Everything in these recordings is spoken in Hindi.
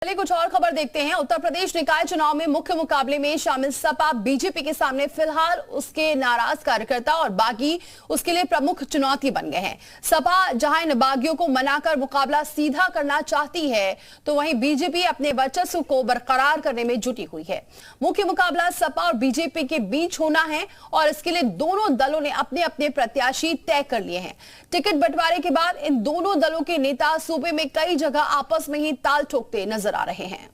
चलिए कुछ और खबर देखते हैं। उत्तर प्रदेश निकाय चुनाव में मुख्य मुकाबले में शामिल सपा बीजेपी के सामने फिलहाल उसके नाराज कार्यकर्ता और बागी उसके लिए प्रमुख चुनौती बन गए हैं। सपा जहां इन बागियों को मनाकर मुकाबला सीधा करना चाहती है, तो वहीं बीजेपी अपने वर्चस्व को बरकरार करने में जुटी हुई है। मुख्य मुकाबला सपा और बीजेपी के बीच होना है और इसके लिए दोनों दलों ने अपने अपने प्रत्याशी तय कर लिए हैं। टिकट बंटवारे के बाद इन दोनों दलों के नेता सूबे में कई जगह आपस में ही ताल ठोकते नजर आ रहे हैं।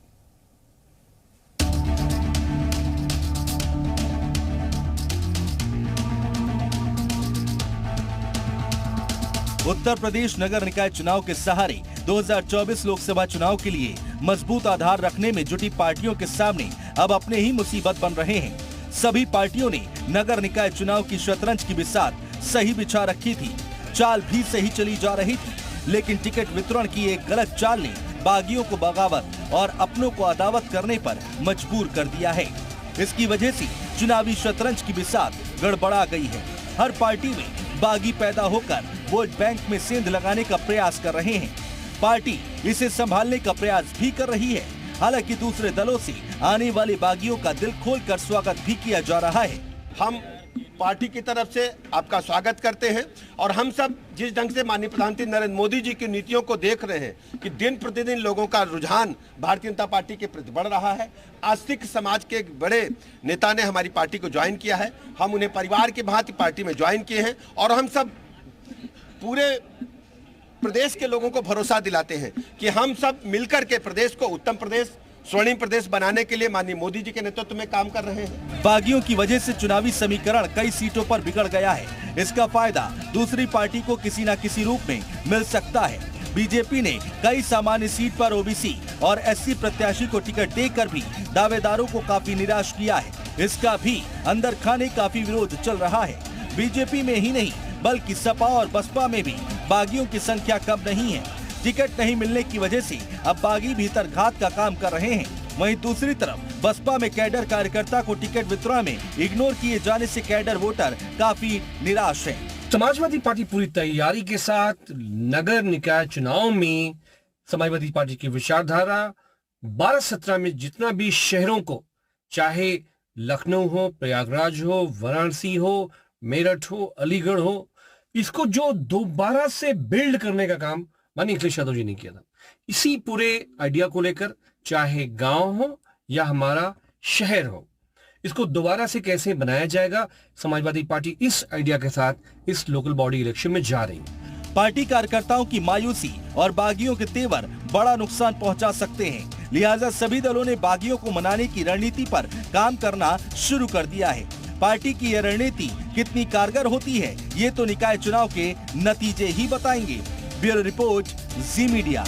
उत्तर प्रदेश नगर निकाय चुनाव के सहारे 2024 लोकसभा चुनाव के लिए मजबूत आधार रखने में जुटी पार्टियों के सामने अब अपने ही मुसीबत बन रहे हैं। सभी पार्टियों ने नगर निकाय चुनाव की शतरंज की बिसात सही बिछा रखी थी, चाल भी सही चली जा रही थी, लेकिन टिकट वितरण की एक गलत चाल ने बागियों को बगावत और अपनों को अदावत करने पर मजबूर कर दिया है। इसकी वजह से चुनावी शतरंज की बिसात गड़बड़ा गई है। हर पार्टी में बागी पैदा होकर वोट बैंक में सेंध लगाने का प्रयास कर रहे हैं। पार्टी इसे संभालने का प्रयास भी कर रही है। हालांकि दूसरे दलों से आने वाले बागियों का दिल खोलकर स्वागत भी किया जा रहा है। हम पार्टी की तरफ से आपका स्वागत करते हैं और हम सब जिस ढंग से माननीय प्रधानमंत्री नरेंद्र मोदी जी की नीतियों को देख रहे हैं कि दिन प्रतिदिन लोगों का रुझान भारतीय जनता पार्टी के प्रति बढ़ रहा है। आज सिख समाज के एक बड़े नेता ने हमारी पार्टी को ज्वाइन किया है। हम उन्हें परिवार की भांति पार्टी में ज्वाइन किए हैं और हम सब पूरे प्रदेश के लोगों को भरोसा दिलाते हैं कि हम सब मिलकर के प्रदेश को उत्तम प्रदेश, स्वर्णिम प्रदेश बनाने के लिए माननीय मोदी जी के नेतृत्व में काम कर रहे हैं। बागियों की वजह से चुनावी समीकरण कई सीटों पर बिगड़ गया है। इसका फायदा दूसरी पार्टी को किसी न किसी रूप में मिल सकता है। बीजेपी ने कई सामान्य सीट पर ओबीसी और एससी प्रत्याशी को टिकट देकर भी दावेदारों को काफी निराश किया है। इसका भी अंदर खाने काफी विरोध चल रहा है। बीजेपी में ही नहीं बल्कि सपा और बसपा में भी बागियों की संख्या कम नहीं है। टिकट नहीं मिलने की वजह से अब बागी भीतर घात का काम कर रहे हैं। वहीं दूसरी तरफ बसपा में कैडर कार्यकर्ता को टिकट वितरण में इग्नोर किए जाने से कैडर वोटर काफी निराश है। समाजवादी पार्टी पूरी तैयारी के साथ नगर निकाय चुनाव में समाजवादी पार्टी की विचारधारा 12-17 में जितना भी शहरों को, चाहे लखनऊ हो, प्रयागराज हो, वाराणसी हो, मेरठ हो, अलीगढ़ हो, इसको जो दोबारा से बिल्ड करने का काम माननीय अखिलेश यादव जी ने किया था। इसी पूरे आइडिया को लेकर, चाहे गांव हो या हमारा शहर हो, इसको दोबारा से कैसे बनाया जाएगा, समाजवादी पार्टी इस आइडिया के साथ इस लोकल बॉडी इलेक्शन में जा रही है। पार्टी कार्यकर्ताओं की मायूसी और बागियों के तेवर बड़ा नुकसान पहुंचा सकते हैं। लिहाजा सभी दलों ने बागियों को मनाने की रणनीति पर काम करना शुरू कर दिया है। पार्टी की यह रणनीति कितनी कारगर होती है, ये तो निकाय चुनाव के नतीजे ही बताएंगे। ब्यूरो रिपोर्ट, जी मीडिया।